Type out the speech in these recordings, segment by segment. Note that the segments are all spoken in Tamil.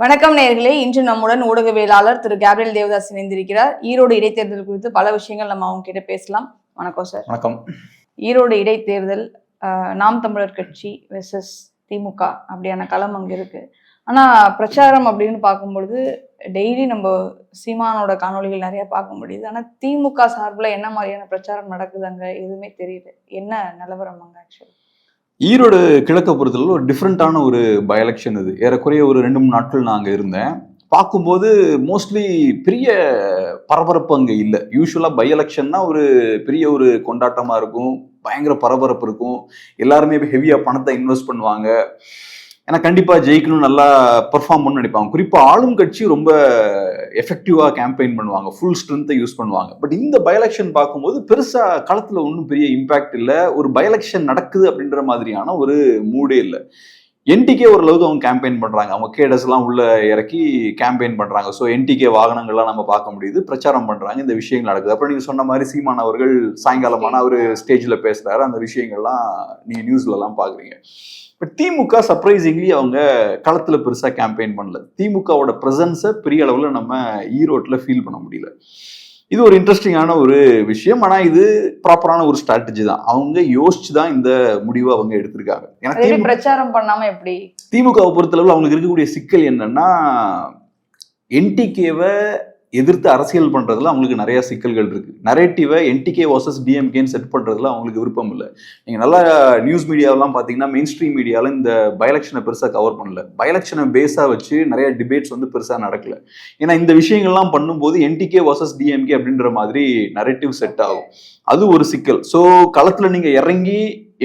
வணக்கம் நேயர்களே. இன்று நம்முடன் ஊடகவியலாளர் திரு கேப்ரியல் தேவதாஸ் இணைந்திருக்கிறார். ஈரோடு இடைத்தேர்தல் குறித்து பல விஷயங்கள் நம்ம அவங்க கிட்ட பேசலாம். வணக்கம் சார். வணக்கம். ஈரோடு இடைத்தேர்தல் நாம் தமிழர் கட்சி வெர்சஸ் திமுக அப்படியான களம் அங்க இருக்கு. ஆனா பிரச்சாரம் அப்படின்னு பார்க்கும்பொழுது டெய்லி நம்ம சீமானோட காணொலிகள் நிறைய பார்க்க முடியுது. ஆனா திமுக சார்பில் என்ன மாதிரியான பிரச்சாரம் நடக்குது அங்க எதுவுமே தெரியல. என்ன நிலவரம் அங்க ஆக்சுவலி? ஈரோடு கிழக்க பொறுத்தளவு ஒரு டிஃப்ரெண்டான ஒரு பை எலெக்ஷன். இது ஏறக்குறைய ஒரு 2-3 நாட்கள் நான் அங்கே இருந்தேன். பார்க்கும்போது மோஸ்ட்லி பெரிய பரபரப்பு அங்கே இல்லை. யூஸ்வலாக பை எலெக்ஷன்னா ஒரு பெரிய ஒரு கொண்டாட்டமாக இருக்கும், பயங்கர பரபரப்பு இருக்கும், எல்லாருமே ஹெவியாக பணத்தை இன்வெஸ்ட் பண்ணுவாங்க. ஏன்னா கண்டிப்பாக ஜெயிக்கணும், நல்லா பெர்ஃபார்ம் பண்ணு நினைப்பாங்க. குறிப்பாக ஆளும் கட்சி ரொம்ப எஃபெக்டிவாக கேம்பெயின் பண்ணுவாங்க, ஃபுல் ஸ்ட்ரென்த்தை யூஸ் பண்ணுவாங்க. பட் இந்த பை எலெக்ஷன் பார்க்கும்போது பெருசாக களத்தில் ஒன்றும் பெரிய இம்பாக்ட் இல்லை. ஒரு பை எலெக்ஷன் நடக்குது அப்படின்ற மாதிரியான ஒரு மூடே இல்லை. என்டிகே ஓரளவுக்கு அவங்க கேம்பெயின் பண்ணுறாங்க, அவங்க கேடஸ்லாம் உள்ள இறக்கி கேம்பெயின் பண்ணுறாங்க. ஸோ என்டிகே வாகனங்கள்லாம் நம்ம பார்க்க முடியுது, பிரச்சாரம் பண்ணுறாங்க, இந்த விஷயங்கள் நடக்குது. அப்புறம் நீங்கள் சொன்ன மாதிரி சீமான் அவர்கள் சாயங்காலமான ஒரு ஸ்டேஜில் பேசுகிறாரு, அந்த விஷயங்கள்லாம் நீங்கள் நியூஸ்லலாம் பார்க்குறீங்க. பட் திமுக சர்ப்ரைசிங்லி அவங்க களத்தில் பெருசாக கேம்பெயின் பண்ணல. திமுகவோட ப்ரெசன்ஸை பெரிய அளவில் நம்ம ஈரோட்டில் ஃபீல் பண்ண முடியல. இது ஒரு இன்ட்ரெஸ்டிங்கான ஒரு விஷயம். ஆனால் இது ப்ராப்பரான ஒரு ஸ்ட்ராட்டஜி தான். அவங்க யோசிச்சு தான் இந்த முடிவை அவங்க எடுத்திருக்காங்க. ஏன்னா பிரச்சாரம் பண்ணாம எப்படி? திமுகவை பொறுத்தளவில் அவங்களுக்கு இருக்கக்கூடிய சிக்கல் என்னன்னா, என்டிகேவை எதிர்த்து அரசியல் பண்றதுல அவங்களுக்கு நிறைய சிக்கல்கள் இருக்கு. நரேட்டிவை என்டிகே வர்சஸ் டிஎம்கேன்னு செட் பண்றதுல அவங்களுக்கு விருப்பம் இல்லை. நீங்க நல்லா நியூஸ் மீடியாவெல்லாம் பாத்தீங்கன்னா மெயின் ஸ்ட்ரீம் மீடியால இந்த பை எலெக்ஷனை பெருசா கவர் பண்ணல. பை எலெக்ஷனை பேஸா வச்சு நிறைய டிபேட்ஸ் வந்து பெருசா நடக்கல. ஏன்னா இந்த விஷயங்கள்லாம் பண்ணும்போது என்டிகே வர்சஸ் டிஎம்கே அப்படின்ற மாதிரி நரேட்டிவ் செட் ஆகும். அது ஒரு சிக்கல். ஸோ களத்துல நீங்க இறங்கி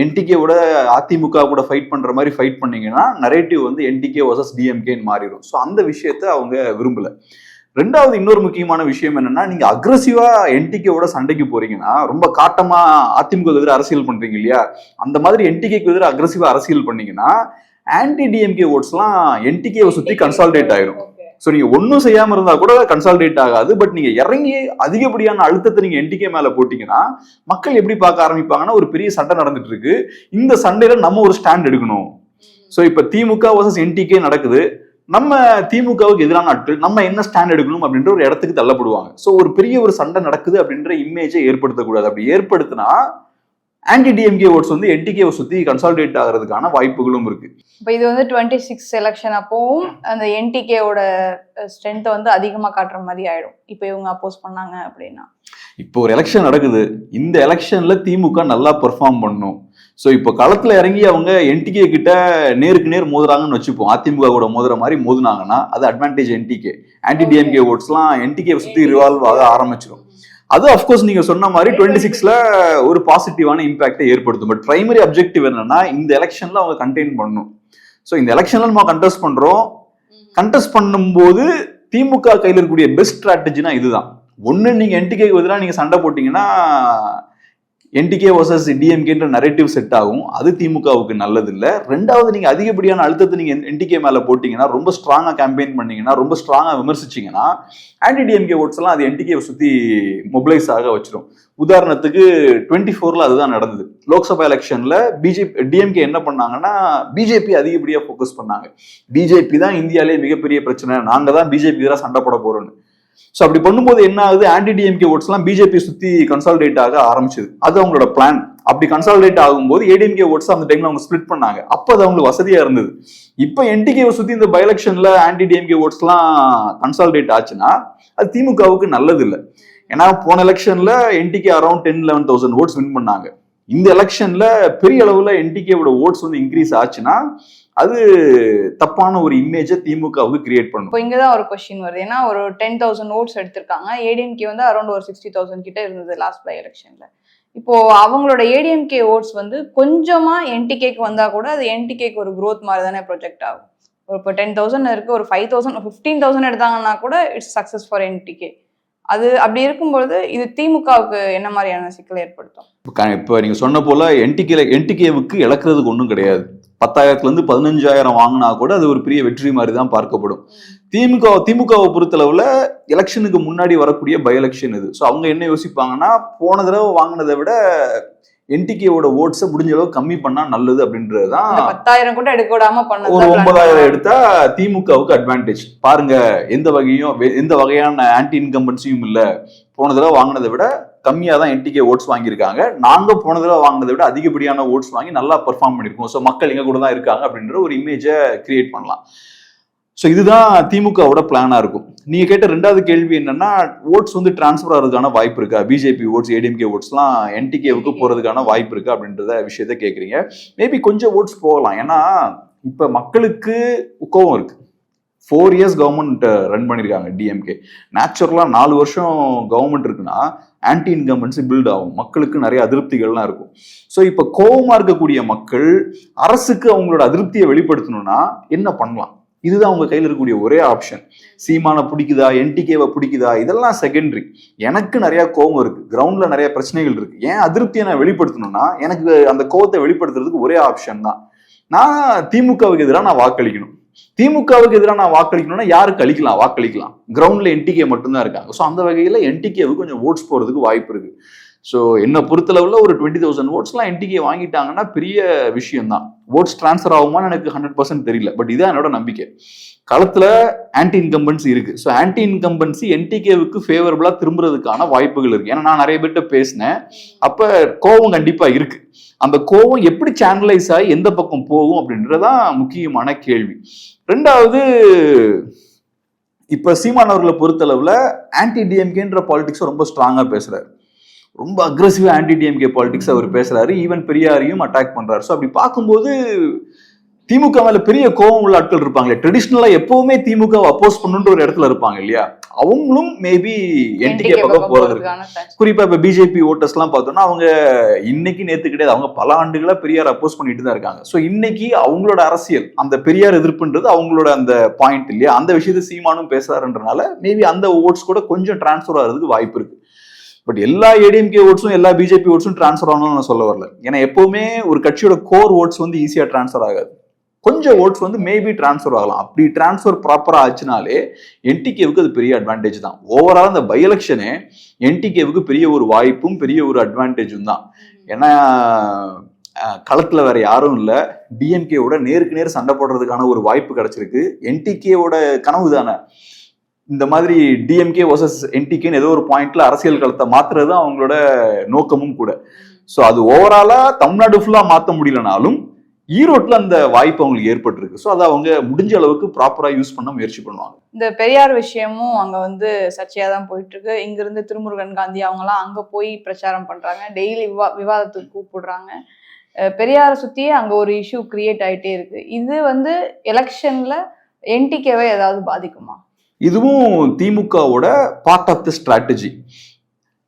என்டிகேவோட அதிமுக கூட ஃபைட் பண்ற மாதிரி ஃபைட் பண்ணீங்கன்னா நரேட்டிவ் வந்து என்டிகே வர்சஸ் டிஎம்கேன்னு மாறிடும். ஸோ அந்த விஷயத்த அவங்க விரும்பல. ரெண்டாவது இன்னொரு முக்கியமான விஷயம் என்னன்னா, நீங்க அக்ரெசிவா என்டிகேவோட சண்டைக்கு போறீங்கன்னா, ரொம்ப காட்டமா அதிமுக எதிராக அரசியல் பண்றீங்க இல்லையா, அந்த மாதிரி என்டிகேக்கு எதிராக அக்ரெசிவா அரசியல் பண்ணீங்கன்னா ஆன்டி டிஎம்கே ஓட்ஸ்லாம் என்டிகேவை சுத்தி கன்சால்டேட் ஆயிரும். ஸோ நீங்க ஒன்றும் செய்யாம இருந்தா கூட கன்சால்டேட் ஆகாது. பட் நீங்க இறங்கி அதிகப்படியான அழுத்தத்தை நீங்க என்டிகே மேல போட்டீங்கன்னா மக்கள் எப்படி பார்க்க ஆரம்பிப்பாங்கன்னா, ஒரு பெரிய சண்டை நடந்துட்டு இருக்கு, இந்த சண்டையில நம்ம ஒரு ஸ்டாண்ட் எடுக்கணும். ஸோ இப்ப திமுக வர்சஸ் என்டிகே நடக்குது, நம்ம திமுகவுக்கு எதிரான ஆட்கள் நம்ம என்ன ஸ்டாண்ட் எடுக்கணும் அப்படின்ற ஒரு இடத்துக்கு தள்ளப்படுவாங்க. ஸோ ஒரு பெரிய ஒரு சண்டை நடக்குது அப்படின்ற இமேஜை ஏற்படுத்தக்கூடாது. அப்படி ஏற்படுத்தினா ஆன்டி டிஎம்கே ஓட்ஸ் வந்து என்டிகேவை சுத்தி கன்சால்டேட் ஆகிறதுக்கான வாய்ப்புகளும் இருக்கு. இப்போ இது வந்து 26 எலெக்ஷன் அப்போவும் அந்த என்டிகேவோட ஸ்ட்ரென்த்தை வந்து அதிகமாக காட்டுற மாதிரி ஆயிடும். இப்போ இவங்க அப்போஸ் பண்ணாங்க அப்படின்னா, இப்போ ஒரு எலெக்ஷன் நடக்குது, இந்த எலெக்ஷன்ல திமுக நல்லா பெர்ஃபார்ம் பண்ணும். ஸோ இப்போ களத்துல இறங்கி அவங்க என்டிகே கிட்ட நேருக்கு நேர் மோதுறாங்கன்னு வச்சுப்போம். அதிமுக கூட மோதுற மாதிரி மோதுனாங்கன்னா அது அட்வான்டேஜ் என்டிகே. ஆன்டி டிஎம்கே ஓட்ஸ்லாம் என்டிகேவை சுத்தி ரிவால்வ் ஆக ஆரம்பிச்சிடும். அது அஃப்கோர்ஸ் நீங்க சொன்ன மாதிரி 26ல ஒரு பாசிட்டிவான இம்பாக்டை ஏற்படுத்தும். பட் பிரைமரி அப்ஜெக்டிவ் என்னன்னா, இந்த எலெக்ஷன்ல அவங்க கண்டெயின் பண்ணணும். ஸோ இந்த எலெக்ஷன்ல நம்ம கண்டெஸ்ட் பண்றோம், கண்டெஸ்ட் பண்ணும்போது திமுக கையில் இருக்கக்கூடிய பெஸ்ட் ஸ்ட்ராட்டஜினா இதுதான். ஒன்னு, நீங்க என்டிகேக்கு எதிராக நீங்க சண்டை போட்டீங்கன்னா என்டிகே வர்சஸ் டிஎம்கேன்ற நரேட்டிவ் செட் ஆகும், அது திமுகவுக்கு நல்லது இல்லை. ரெண்டாவது, நீங்க அதிகப்படியான அழுத்தத்தை நீங்க என்டிகே மேல போட்டீங்கன்னா, ரொம்ப ஸ்ட்ராங்கா கேம்பெயின் பண்ணீங்கன்னா, ரொம்ப ஸ்ட்ராங்கா விமர்சிச்சீங்கன்னா ஆன்டி டிஎம்கே ஓட்ஸ் எல்லாம் அது என்டிகேவை சுத்தி மொபிலைஸ் ஆக வச்சிடும். உதாரணத்துக்கு 24ல அதுதான் நடந்தது. லோக்சபா எலெக்ஷன்ல டிஎம்கே என்ன பண்ணாங்கன்னா, பிஜேபி அதிகப்படியா போக்கஸ் பண்ணாங்க. பிஜேபி தான் இந்தியாலே மிகப்பெரிய பிரச்சனை, நாங்க தான் பிஜேபி எதிராக சண்டை போட போறோம்னு. ஸோ அப்படி பண்ணும்போது என்ன ஆகுது, ஆன்டி டிஎம்கே ஓட்ஸ் எல்லாம் பிஜேபி சுத்தி கன்சால்டேட் ஆக ஆரம்பிச்சது. அது அவங்களோட பிளான். அப்படி கன்சால்டேட் ஆகும்போது ஏடிஎம்கே ஓட்ஸ் அந்த டைம்ல அவங்க ஸ்பிளிட் பண்ணாங்க. அப்போ அது அவங்களுக்கு வசதியா இருந்தது. இப்போ என்டிகேவை சுத்தி இந்த பை எலெக்ஷன்ல ஆன்டி டிஎம்கே ஓட்ஸ் எல்லாம் கன்சால்டேட் ஆச்சுன்னா அது திமுகவுக்கு நல்லது இல்லை. ஏன்னா போன எலெக்ஷன்ல என்டிகே அரௌண்ட் 10-11,000 ஓட்ஸ் வின் பண்ணாங்க. இந்த எலெக்ஷன்ல பெரிய அளவுல என்டிகேவோட ஓட்ஸ் வந்து இன்க்ரீஸ் ஆச்சுன்னா அது தப்பான ஒரு இமேஜை திமுகவுக்கு கிரியேட் பண்ணும். இப்போ இங்கதான் ஒரு கொஸ்டின் வருது. ஏன்னா ஒரு 10,000 ஓட்ஸ் எடுத்திருக்காங்க, ஏடிஎம்கே வந்து அரௌண்ட் ஒரு 60,000 கிட்ட இருந்தது லாஸ்ட் பை எலெக்ஷன்ல. இப்போ அவங்களோட ஏடிஎம்கே ஓட்ஸ் வந்து கொஞ்சமா என்டிகேக்கு வந்தா கூட அது என்டிகேக்கு ஒரு growth மாதிரி தானே ப்ரொஜெக்ட் ஆகும். இப்போ 10,000 இருக்கு, ஒரு 5,000 15,000 எடுத்தாங்கன்னா கூட இட்ஸ் சக்சஸ் ஃபார் என்டிகே. அது அப்படி இருக்கும்பொழுது இது திமுகவுக்கு என்ன மாதிரியான சிக்கலை ஏற்படுத்தும்? இப்போ நீங்க சொன்ன போல என்டிகேவுக்கு இழக்கிறதுக்கு ஒன்றும் கிடையாது. 10,000 15,000 வாங்கினா கூட அது ஒரு பெரிய வெற்றி மாதிரி தான் பார்க்கப்படும். திமுகவை பொறுத்தளவுல எலெக்ஷனுக்கு முன்னாடி வரக்கூடிய பை எலெக்ஷன் இது. ஸோ அவங்க என்ன யோசிப்பாங்கன்னா, போன தடவை வாங்கினதை விட என்டிகேவோட ஓட்ஸை முடிஞ்ச அளவு கம்மி பண்ணா நல்லது அப்படின்றதுதான். 10,000 கூட எடுக்க விடாம பண்ண ஒரு 9,000 எடுத்தா திமுகவுக்கு அட்வான்டேஜ். பாருங்க, எந்த வகையான ஆன்டி இன்கம்பன்சியும் இல்ல, போன தடவை வாங்கினதை விட கம்மியா தான் என்டிகே ஓட்ஸ் வாங்கியிருக்காங்க, நாங்க போன தடவை வாங்கினதை விட அதிகப்படியான ஓட்ஸ் வாங்கி நல்லா பெர்ஃபார்ம் பண்ணிருக்கோம், ஸோ மக்கள் எங்க கூட தான் இருக்காங்க அப்படின்ற ஒரு இமேஜை கிரியேட் பண்ணலாம். ஸோ இதுதான் திமுகவோட பிளானா இருக்கும். நீங்க கேட்ட ரெண்டாவது கேள்வி என்னன்னா, ஓட்ஸ் வந்து டிரான்ஸ்பர் ஆகிறதுக்கான வாய்ப்பு இருக்கா, பிஜேபி ஓட்ஸ் ஏடிஎம்கே ஓட்ஸ்லாம் என்டிகேவுக்கு போறதுக்கான வாய்ப்பு இருக்கா அப்படின்றத விஷயத்த கேட்குறீங்க. மேபி கொஞ்சம் ஓட்ஸ் போகலாம். ஏன்னா இப்ப மக்களுக்கு கோவம் இருக்கு. 4 years கவர்மெண்ட் ரன் பண்ணியிருக்காங்க டிஎம்கே. நேச்சுரலா 4 வருஷம் கவர்மெண்ட் இருக்குன்னா ஆன்டி இன்கம்பன்சி பில்ட் ஆகும், மக்களுக்கு நிறைய அதிருப்திகள்லாம் இருக்கும். ஸோ இப்போ கோவமா இருக்கக்கூடிய மக்கள் அரசுக்கு அவங்களோட அதிருப்தியை வெளிப்படுத்தணும்னா என்ன பண்ணலாம்? இதுதான் அவங்க கையில் இருக்கக்கூடிய ஒரே ஆப்ஷன். சீமானை பிடிக்குதா, என்டிகேவை பிடிக்குதா, இதெல்லாம் செகண்டரி. எனக்கு நிறைய கோவம் இருக்கு, கிரவுண்ட்ல நிறைய பிரச்சனைகள் இருக்கு, ஏன் அதிருப்தியை நான் வெளிப்படுத்தணும்னா எனக்கு அந்த கோவத்தை வெளிப்படுத்துறதுக்கு ஒரே ஆப்ஷன் தான், நான் திமுகவுக்கு எதிராக நான் வாக்களிக்கணும். திமுகவுக்கு எதிராக நான் வாக்களிக்கணும்னா யாருக்கு அளிக்கலாம்? வாக்களிக்கலாம். கிரவுண்ட்ல என்டிகே மட்டும்தான் இருக்காங்க. ஸோ அந்த வகையில் என்டிகேவுக்கு கொஞ்சம் ஓட்ஸ் போறதுக்கு வாய்ப்பு இருக்கு. ஸோ என்ன பொறுத்தளவுல ஒரு 20,000 ஓட்ஸ்லாம் என்டிகே வாங்கிட்டாங்கன்னா பெரிய விஷயம் தான். ஓட்ஸ் டிரான்ஸ்ஃபர் ஆகுமான்னு எனக்கு 100% தெரியல, பட் இதான் என்னோட நம்பிக்கை. களத்துல ஆன்டி இன்கம்பன்சி இருக்கு. ஸோ ஆன்டி இன்கம்பன்சி என்டிகேவுக்கு ஃபேவரபிளா திரும்புறதுக்கான வாய்ப்புகள் இருக்கு. ஏன்னா நான் நிறைய பேர்கிட்ட பேசினேன், அப்ப கோவம் கண்டிப்பா இருக்கு. அந்த கோவம் எப்படி சேனலைஸ் ஆகி எந்த பக்கம் போகும் அப்படின்றதான் முக்கியமான கேள்வி. ரெண்டாவது, இப்ப சீமான் அவர்களை பொறுத்தளவுல ஆன்டி டிஎம்கேன்ற பாலிடிக்ஸ் ரொம்ப ஸ்ட்ராங்கா பேசுறாரு, ரொம்ப அக்ரெசிவா ஆன்டி டிஎம்கே பாலிடிக்ஸ் அவர் பேசுறாரு, ஈவன் பெரியாரையும் அட்டாக் பண்றாரு. ஸோ அப்படி பார்க்கும்போது திமுக மேல பெரிய கோபம் உள்ள ஆட்கள் இருப்பாங்களே, ட்ரெடிஷ்னலா எப்பவுமே திமுக அப்போஸ் பண்ணுன்ற ஒரு இடத்துல இருப்பாங்க இல்லையா, அவங்களும் மேபி என்டிகே பக்கம் போறது இருக்கு. குறிப்பா இப்ப பிஜேபி ஓட்டர்ஸ் எல்லாம் பார்த்தோம்னா அவங்க இன்னைக்கு நேத்து கிடையாது, அவங்க பல ஆண்டுகளா பெரியார் அப்போஸ் பண்ணிட்டு தான் இருக்காங்க. ஸோ இன்னைக்கு அவங்களோட அரசியல் அந்த பெரியார் எதிர்ப்புன்றது அவங்களோட அந்த பாயிண்ட் இல்லையா, அந்த விஷயத்தை சீமானும் பேசுறாருன்றனால மேபி அந்த ஓட்ஸ் கூட கொஞ்சம் டிரான்ஸ்பர் ஆகிறதுக்கு வாய்ப்பு இருக்கு. பட் எல்லா ஏடிஎம்கே ஓட்ஸும் எல்லா பிஜேபி ஓட்ஸும் டிரான்ஸ்பர் ஆகணும்னு நான் சொல்ல வரல. ஏன்னா எப்பவுமே ஒரு கட்சியோட கோர் ஓட்ஸ் வந்து ஈஸியா டிரான்ஸ்பர் ஆகாது, கொஞ்சம் ஓட்ஸ் வந்து மேபி டிரான்ஸ்பர் ஆகலாம். அப்படி டிரான்ஸ்பர் ப்ராப்பரா ஆச்சுனாலே என்டிகேவுக்கு அது பெரிய அட்வான்டேஜ் தான். ஓவரால் இந்த பை எலெக்ஷனே என்டிகேவுக்கு பெரிய ஒரு வாய்ப்பும் பெரிய ஒரு அட்வான்டேஜும் தான். ஏன்னா களத்துல வேற யாரும் இல்ல, டிஎம்கேவோட நேருக்கு நேர் சண்டை போடுறதுக்கான ஒரு வாய்ப்பு கிடைச்சிருக்கு. என்டிகேவோட கனவு தானே இந்த மாதிரி டிஎம்கே வர்சஸ் என்டிகேன்னு ஏதோ ஒரு பாயிண்ட்ல அரசியல் களத்தை மாத்துறது அவங்களோட நோக்கமும் கூட. ஸோ அது ஓவராலா தமிழ்நாடு ஃபுல்லா மாற்ற முடியலனாலும் ஈரோட்ல அந்த வாய்ப்பு அவங்களுக்கு ஏற்பட்டிருக்கு. ஸோ அதை அவங்க முடிஞ்ச அளவுக்கு ப்ராப்பரா யூஸ் பண்ண முயற்சி பண்ணுவாங்க. இந்த பெரியார் விஷயமும் அங்க வந்து சர்ச்சையா தான் போயிட்டு இருக்கு. இங்க இருந்து திருமுருகன் காந்தி அவங்க எல்லாம் அங்க போய் பிரச்சாரம் பண்றாங்க, டெய்லி விவாதத்துக்கு கூப்பிடுறாங்க. பெரியாரை சுத்தியே அங்க ஒரு இஷ்யூ கிரியேட் ஆயிட்டே இருக்கு. இது வந்து எலெக்ஷன்ல என்டிகேவை ஏதாவது பாதிக்குமா? இதுவும் திமுகவோட பார்ட் ஆஃப் தி ஸ்ட்ராட்டஜி.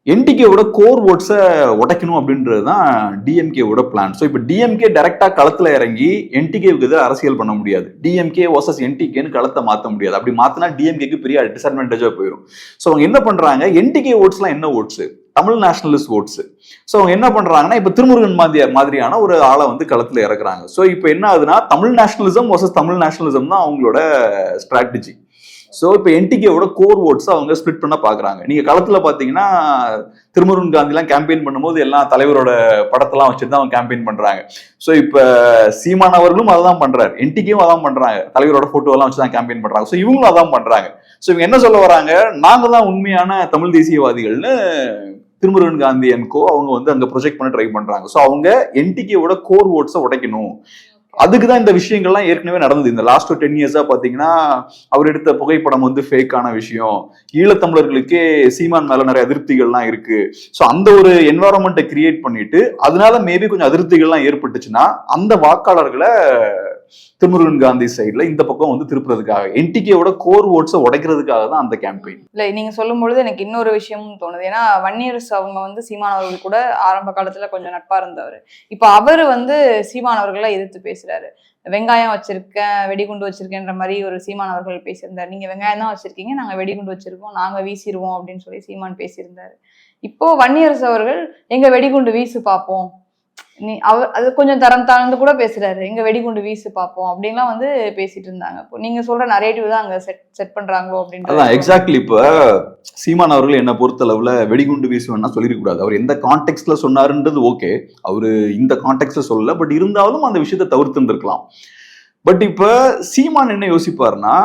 என்டிகேவோட கோர் ஓட்ஸை உடைக்கணும் அப்படின்றது தான் டிஎம்கேவோட பிளான். ஸோ இப்போ டிஎம்கே டைரக்டா களத்துல இறங்கி என்டிகேவுக்கு எதிராக அரசியல் பண்ண முடியாது, டிஎம்கே வர்சஸ் என்டிகேன்னு களத்தை மாற்ற முடியாது. அப்படி மாத்தினா டிஎம்கேக்கு பெரிய டிஸ்அட்வான்டேஜா போயிடும். ஸோ அவங்க என்ன பண்றாங்க, என்டிகே ஓட்ஸ்லாம் என்ன votes, Tamil nationalist votes. So அவங்க என்ன பண்றாங்கன்னா இப்போ திருமுருகன் மாதிரியான ஒரு ஆளை வந்து களத்துல இறக்குறாங்க. ஸோ இப்போ என்ன ஆகுதுன்னா Tamil nationalism versus Tamil nationalism தான் அவங்களோட ஸ்ட்ராட்டஜி. ஸோ இப்போ என்டிகேவோட கோர் ஓட்ஸ் அவங்க ஸ்பிளிட் பண்ண பாக்குறாங்க. நீங்க களத்துல பாத்தீங்கன்னா திருமுருகன் காந்திலாம் கேம்பெயின் பண்ணும்போது எல்லாம் தலைவரோட படத்தெல்லாம் வச்சுட்டு தான் அவங்க கேம்பெயின் பண்றாங்க. ஸோ இப்போ சீமான் அவர்களும் அதான் பண்றாரு, என்டிகேவும் அதான் பண்றாங்க, தலைவரோட போட்டோ எல்லாம் வச்சு தான் கேம்பெயின் பண்றாங்க. ஸோ இவங்களும் அதான் பண்றாங்க. ஸோ இவங்க என்ன சொல்ல வராங்க, நாங்க தான் உண்மையான தமிழ் தேசியவாதிகள்னு திருமுருகன் காந்தி என்கோ அவங்க வந்து அங்க ப்ரொஜெக்ட் பண்ண ட்ரை பண்றாங்க. ஸோ அவங்க என்டிகேவோட கோர் ஓட்ஸை உடைக்கணும், அதுக்குதான் இந்த விஷயங்கள்லாம் ஏற்கனவே நடந்தது. இந்த லாஸ்ட் 10 இயர்ஸா பாத்தீங்கன்னா அவர் எடுத்த புகைப்படம் வந்து ஃபேக்கான விஷயம், ஈழத்தமிழர்களுக்கே சீமான் மேல நிறைய அதிருப்திகள்லாம் இருக்கு. ஸோ அந்த ஒரு என்வாரன்மெண்ட்டை கிரியேட் பண்ணிட்டு அதனால மேபி கொஞ்சம் அதிருப்திகள்லாம் ஏற்பட்டுச்சுன்னா அந்த வாக்காளர்களை திருமுருகன் காந்தி சைட்ல இந்த பக்கம் வந்து திருப்புறதுக்காக, என்டிகேவோட கோர் ஓட்ஸை உடைக்கிறதுக்காக தான் அந்த கேம்பெயின். இல்ல நீங்க சொல்லும் பொழுது எனக்கு இன்னொரு விஷயமும் தோணுது. ஏன்னா வன்னியரசு அவங்க வந்து சீமான் அவர்கள் கூட ஆரம்ப காலத்துல கொஞ்சம் நட்பா இருந்தவர். இப்ப அவரு வந்து சீமான் அவர்களை எதிர்த்து பேசுறாரு. வெங்காயம் வச்சிருக்கேன், வெடிகுண்டு வச்சிருக்கேன்ற மாதிரி ஒரு சீமான் அவர்கள் பேசியிருந்தாரு. நீங்க வெங்காயம் தான் வச்சிருக்கீங்க, நாங்க வெடிகுண்டு வச்சிருக்கோம், நாங்க வீசிடுவோம் அப்படின்னு சொல்லி சீமான் பேசியிருந்தாரு. இப்போ வன்னியரசு அவர்கள் எங்க வெடிகுண்டு வீசு பார்ப்போம், அது கொஞ்சம் தரம் தாழ்ந்து கூட பேசுறாரு, எங்க வெடிகுண்டு வீசு பார்ப்போம் அப்படின்லாம் வந்து பேசிட்டு இருந்தாங்க. இப்போ நீங்க சொல்ற நரேட்டிவ் தான் அங்க செட் பண்றாங்களோ அப்படின்றது. அதான் எக்ஸாக்ட்லி. இப்ப சீமான் அவர்கள் என்ன பொறுத்தளவுல வெடிகுண்டு வீசுவேன்னா சொல்லிருக்க கூடாது. அவர் எந்த கான்டெக்ட்ல சொன்னாருன்றது ஓகே, அவரு இந்த கான்டெக்ட்ல சொல்லல, பட் இருந்தாலும் அந்த விஷயத்தை தவிர்த்து இருக்கலாம். பட் இப்ப சீமான் என்ன யோசிப்பாருன்னா,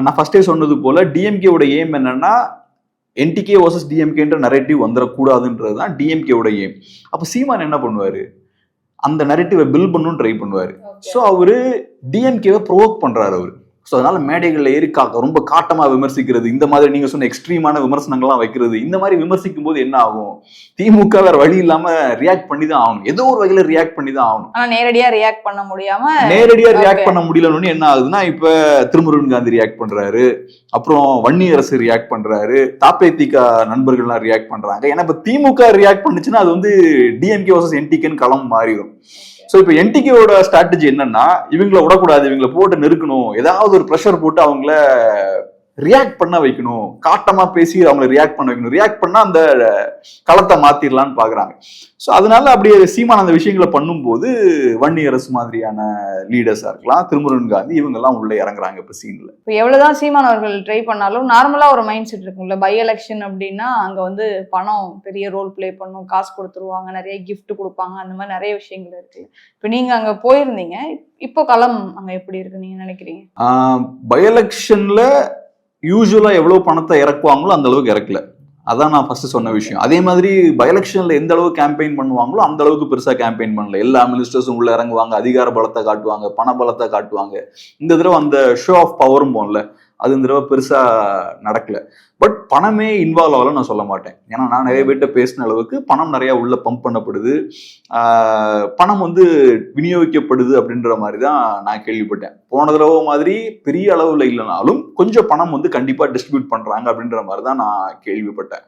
நான் ஃபர்ஸ்டே சொன்னது போல டிஎம்கேவோட எய்ம் என்னன்னா என்டிகே வர்சஸ் டிஎம்கேன்ற நரேட்டிவ் வந்துடக்கூடாதுன்றது தான் டிஎம்கேவோட எய்ம். அப்ப சீமான் என்ன பண்ணுவாரு, அந்த நரேட்டிவை பில்ட் பண்ணணும்னு ட்ரை பண்ணுவாரு. ஸோ அவரு டிஎம்கேவை ப்ரோவோக் பண்றாரு அவரு. ஸோ அதனால மேடைகளில் ஏறி ரொம்ப காட்டமா விமர்சிக்கிறது, இந்த மாதிரி நீங்க சொன்ன எக்ஸ்ட்ரீமான விமர்சனங்கள்லாம் வைக்கிறது, இந்த மாதிரி விமர்சிக்கும் போது என்ன ஆகும், திமுக வேற வழி இல்லாம ரியாக்ட் பண்ணி தான் ஆகணும், ஏதோ ஒரு வகையில ரியாக்ட் பண்ணி தான் ஆகணும். ஆனா நேரடியா ரியாக்ட் பண்ண முடியாம, நேரடியா ரியாக்ட் பண்ண முடியலன்னு என்ன ஆகுதுன்னா, இப்ப திருமுருகன் காந்தி ரியாக்ட் பண்றாரு, அப்புறம் வன்னியரசு ரியாக்ட் பண்றாரு, தாப்பேதிக நண்பர்கள்லாம் ரியாக்ட் பண்றாங்க. ஏன்னா இப்ப திமுக ரியாக்ட் பண்ணுச்சுன்னா அது வந்து டிஎம்கே வர்சஸ் என்டிகேன்னு களம் மாறிடும். ஸோ இப்போ என்டிகேவோட ஸ்ட்ராட்டஜி என்னன்னா, இவங்களை விடக்கூடாது, இவங்களை போட்டு நெருக்கணும், ஏதாவது ஒரு ப்ரெஷர் போட்டு அவங்கள ரியாக்ட் பண்ண வைக்கணும், காட்டமா பேசி அவங்களை ரியாக்ட் பண்ண வைக்கணும், ரியாக்ட் பண்ணா அந்த களத்தை மாத்திரலான்னு பாக்குறாங்க. ஸோ அதனால அப்படியே சீமான் அந்த விஷயங்களை பண்ணும்போது வன்னியரசு மாதிரியான லீடர்ஸா இருக்கலாம், திருமுருகன் காந்தி, இவங்க எல்லாம் உள்ள இறங்குறாங்க இப்ப சீன்ல. இப்போ எவ்வளவுதான் சீமான் அவர்கள் ட்ரை பண்ணாலும் நார்மலா ஒரு மைண்ட் செட் இருக்கும்ல, பை எலெக்ஷன் அப்படின்னா அங்க வந்து பணம் பெரிய ரோல் பிளே பண்ணும், காசு கொடுத்துருவாங்க, நிறைய கிஃப்ட் கொடுப்பாங்க, அந்த மாதிரி நிறைய விஷயங்கள் இருக்கு. இப்போ நீங்க அங்க போயிருந்தீங்க, இப்போ களம் அங்க எப்படி இருக்கு நீங்க நினைக்கிறீங்க? பை எலெக்ஷன்ல யூஸ்வலா எவ்வளவு பணத்தை இறக்குவாங்களோ அந்த அளவுக்கு இறக்கல, அதான் நான் ஃபர்ஸ்ட் சொன்ன விஷயம். அதே மாதிரி பை எலெக்ஷன்ல எந்த அளவுக்கு கேம்பெயின் பண்ணுவாங்களோ அந்த அளவுக்கு பெருசா கேம்பெயின் பண்ணல. எல்லா மினிஸ்டர்ஸும் உள்ள இறங்குவாங்க, அதிகார பலத்தை காட்டுவாங்க, பண பலத்தை காட்டுவாங்க. இந்த தடவை அந்த ஷோ ஆஃப் பவரும் போன்ல, அது இந்த தடவை பெருசா நடக்கல. பட் பணமே இன்வால்வ் ஆகல நான் சொல்ல மாட்டேன். ஏன்னா நான் நிறைய பேர்கிட்ட பேசின அளவுக்கு பணம் நிறைய உள்ள பம்ப் பண்ணப்படுது, பணம் வந்து விநியோகிக்கப்படுது அப்படின்ற மாதிரி தான் நான் கேள்விப்பட்டேன். போன தடவை மாதிரி பெரிய அளவுல இல்லைனாலும் கொஞ்சம் பணம் வந்து கண்டிப்பா டிஸ்ட்ரிபியூட் பண்றாங்க அப்படின்ற மாதிரி தான் நான் கேள்விப்பட்டேன்.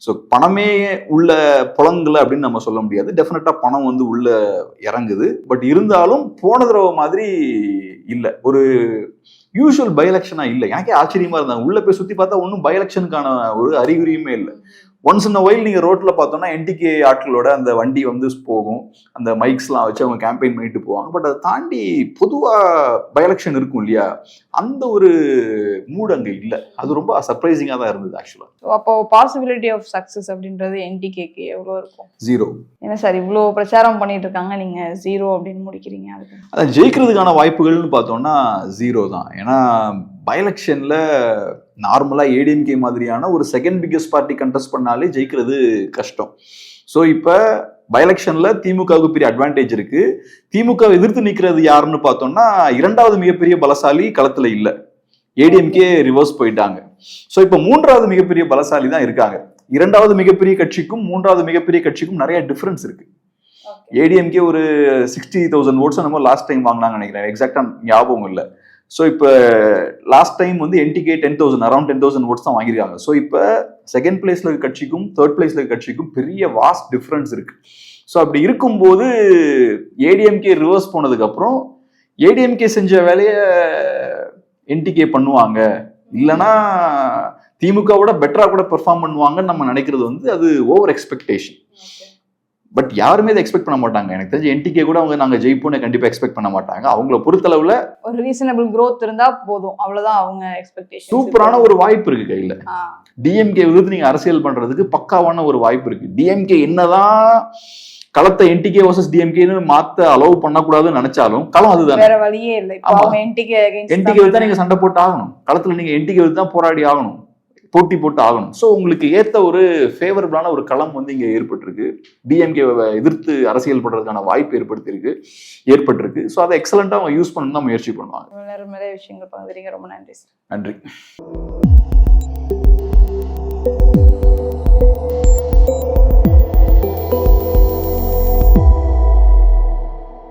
ஸோ பணமே உள்ள புலங்கல அப்படின்னு நம்ம சொல்ல முடியாது, டெஃபினட்டா பணம் வந்து உள்ள இறங்குது. பட் இருந்தாலும் போன தடவை மாதிரி இல்லை, ஒரு யூசுவல் பை எலெக்ஷனா இல்லை. எனக்கே ஆச்சரியமா இருந்தாங்க, உள்ள போய் சுத்தி பார்த்தா ஒன்றும் பை எலெக்ஷனுக்கான ஒரு அறிகுறியுமே இல்லை. ஒன்ஸ் இன் ஒயில் நீங்க ரோட்ல பார்த்தோம்னா என்டிகே ஆட்களோட அந்த வண்டி வந்து போகும், அந்த மைக்ஸ்லாம் வச்சு அவங்க கேம்பெயின் பண்ணிட்டு போவாங்க. பட் அதை தாண்டி பொதுவா பை எலெக்ஷன் இருக்கும் இல்லையா, அந்த ஒரு மூட் அங்க இல்லை. அது ரொம்ப சர்ப்ரைசிங்கா தான் இருந்தது ஆக்சுவலா. அப்போ பாசிபிலிட்டி ஆஃப் சக்சஸ் அப்படின்றது என்டிகேக்கு எவ்வளவு இருக்கும்? 0. என்ன சார் இவ்வளோ பிரச்சாரம் பண்ணிட்டு இருக்காங்க, நீங்க 0 அப்படின்னு முடிக்கிறீங்க? அதுக்கு அதான் ஜெயிக்கிறதுக்கான வாய்ப்புகள்னு பார்த்தோம்னா 0 தான். ஏன்னா பை எலெக்ஷன்ல நார்மலா ஏடிஎம்கே மாதிரியான ஒரு செகண்ட் பிக்கஸ்ட் பார்ட்டி கண்டெஸ்ட் பண்ணாலே ஜெயிக்கிறது கஷ்டம். ஸோ இப்போ பை எலெக்ஷன்ல திமுகவுக்கு பெரிய அட்வான்டேஜ் இருக்கு. திமுக எதிர்த்து நிற்கிறது யாருன்னு பார்த்தோம்னா இரண்டாவது மிகப்பெரிய பலசாலி களத்துல இல்லை, ஏடிஎம்கே ரிவர்ஸ் போயிட்டாங்க. ஸோ இப்போ மூன்றாவது மிகப்பெரிய பலசாலி தான் இருக்காங்க. இரண்டாவது மிகப்பெரிய கட்சிக்கும் மூன்றாவது மிகப்பெரிய கட்சிக்கும் நிறைய டிஃபரன்ஸ் இருக்கு. ஏடிஎம்கே ஒரு 60,000 ஓட்ஸ் நம்ம லாஸ்ட் டைம் வாங்கினாங்க நினைக்கிறேன், எக்ஸாக்டா ஞாபகம் இல்லை. ஸோ இப்போ லாஸ்ட் டைம் வந்து என்டிகே 10,000 அரௌண்ட் 10,000 ஓட்ஸ் தான் வாங்கியிருக்காங்க. ஸோ இப்போ செகண்ட் பிளேஸ்ல இருக்க கட்சிக்கும் தேர்ட் பிளேஸ்ல இருக்க கட்சிக்கும் பெரிய வாஸ்ட் டிஃபரன்ஸ் இருக்கு. ஸோ அப்படி இருக்கும்போது ஏடிஎம்கே ரிவர்ஸ் போனதுக்கு அப்புறம் ஏடிஎம்கே செஞ்ச வேலையை என்டிகே பண்ணுவாங்க, இல்லைன்னா திமுகவோட பெட்டரா கூட பெர்ஃபார்ம் பண்ணுவாங்கன்னு நம்ம நினைக்கிறது வந்து அது ஓவர் எக்ஸ்பெக்டேஷன். பட் யாருமே இதை எக்ஸ்பெக்ட் பண்ண மாட்டாங்க. எனக்கு தெரிஞ்சு என்டிகே கூட அவங்க நாங்க ஜெயிப்போம்னு கண்டிப்பா எக்ஸ்பெக்ட் பண்ண மாட்டாங்க. அவங்கள பொறுத்தளவுல ஒரு ரீசனபிள் growth இருந்தா போதும், அவ்வளவுதான் அவங்க எக்ஸ்பெக்டேஷன். சூப்பரான ஒரு வாய்ப்பு இருக்கு கையில. டிஎம்கே விருது நீங்க அரசியல் பண்றதுக்கு பக்காவான ஒரு வாய்ப்பு இருக்கு. டிஎம்கே என்னதான் களத்தை என்டிகே வர்சஸ் டிஎம்கேன்னு மாத்த அலோவ் பண்ணக்கூடாதுன்னு நினைச்சாலும் களம் அதுதான், வேற வழியே இல்லை. என்டிகே தான் நீங்க சண்டை போட்டு ஆகணும், களத்துல நீங்க என்டிகே தான் போராடி ஆகணும், போட்டி போட்டு ஆகணும். ஸோ உங்களுக்கு ஏற்ற ஒரு ஃபேவரபிளான ஒரு களம் வந்து இங்கே ஏற்பட்டிருக்கு. டிஎம்கே எதிர்த்து அரசியல் பண்றதுக்கான வாய்ப்பு ஏற்பட்டிருக்கு. ஸோ அதை எக்ஸலண்டா அவங்க யூஸ் பண்ணணும் தான் முயற்சி பண்ணுவாங்க. நிறைய விஷயங்கள் பகிர்ந்தீங்க, ரொம்ப நன்றி. நன்றி.